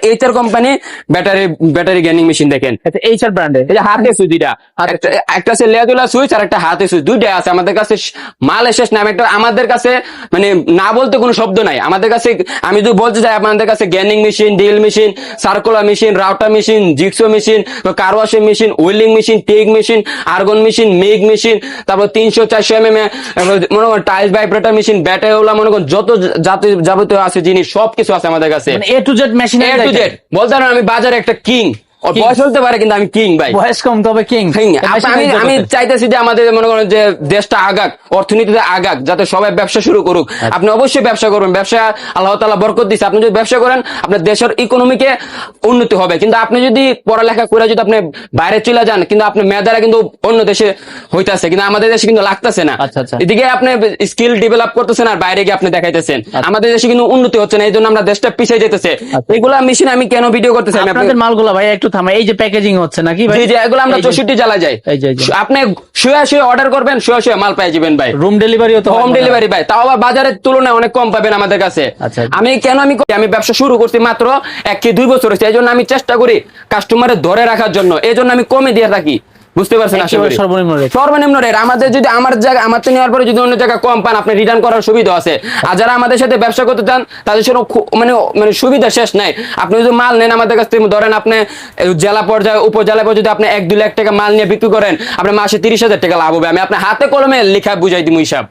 HR company battery gaming machine দেখেন, আচ্ছা HR ব্র্যান্ডের এই যে হাতে সুইচ দুইটা, একটা আছে লেদুলা সুইচ আর একটা হাতে সুইচ, দুইটাই আছে আমাদের কাছে। মাল শেষ নাম একটা আমাদের কাছে, মানে না বলতে কোনো শব্দ নাই আমাদের কাছে। আমি যদি বলতে চাই আপনাদের কাছে gaming machine, drill machine, circular machine, router machine, jigsaw machine, car washing machine, welding machine, টেক machine, argon machine, MIG machine, তারপর 300-400 mm মনে করেন টাইলস ভাইব্রেটর মেশিন, ব্যাটারি ওলা মনে করেন যত যাবতীয় আছে জিনিস সবকিছু আছে আমাদের কাছে। মানে এ to Z machine, A to Z বলতে পারেন আমি বাজারে একটা কিং। বয়স হতে পারে কিন্তু আমি কিং ভাই, বয়স কম তবে কিং। আমি চাইতেছি যে আমাদের মনে করেন যে দেশটা আগাক, অর্থনীতিতে আগাক, যাতে সবাই ব্যবসা শুরু করুক। আপনি অবশ্যই ব্যবসা করবেন, ব্যবসা আল্লাহ তাআলা বরকত দিচ্ছে। আপনি যদি ব্যবসা করেন আপনার দেশের ইকোনমিকে উন্নতি হবে। কিন্তু আপনি যদি পড়ালেখা করে যদি আপনি বাইরে চলে যান, কিন্তু আপনি মেধারা কিন্তু অন্য দেশে হইতাছে, কিন্তু আমাদের দেশে কিন্তু লাগতেছে না। এদিকে আপনি স্কিল ডেভেলপ করতেছেন আর বাইরে গিয়ে আপনি দেখাইতেছেন, আমাদের দেশে কিন্তু উন্নতি হচ্ছে না। এই জন্য আমরা দেশটা পিছিয়ে যেতেছে। এগুলা মেশিন আমি কেন ভিডিও করতেছি, আপনাদের মালগুলা ভাই একটু থামা, এই যে প্যাকেজিং হচ্ছে নাকি ভাই? জি এগুলো আমরা 64 জেলা যাই। আপনি শুয়ে অর্ডার করবেন, শুয়ে মাল পেয়ে যাবেন ভাই। রুম ডেলিভারিও তো, হোম ডেলিভারি ভাই, তাও আবার বাজারের তুলনায় অনেক কম পাবেন আমাদের কাছে। আমি ব্যবসা শুরু করছি মাত্র 1 কি 2 বছর হয়েছে। এই জন্য আমি চেষ্টা করি কাস্টমারের ধরে রাখার জন্য, এই জন্য আমি কমে দিয়ে থাকি। বুঝতে পারছেন? সর্বনিম্ন রেট। আমাদের যদি আমার তো নেওয়ার পরে যদি অন্য জায়গায় কম পান, আপনি রিটার্ন করার সুবিধা আছে। আর যারা আমাদের সাথে ব্যবসা করতে চান তাদের জন্য মানে সুবিধা শেষ নাই। আপনি যদি মাল নেন আমাদের কাছ থেকে, ধরেন আপনি জেলা পর্যায়ে উপজেলা পর্যায়ে যদি আপনি 1-2 লাখ টাকা মাল নিয়ে বিক্রি করেন, আপনার মাসে 30,000 টাকা লাভ হবে। আমি আপনার হাতে কলমে লেখা বুঝাই দিব হিসাব।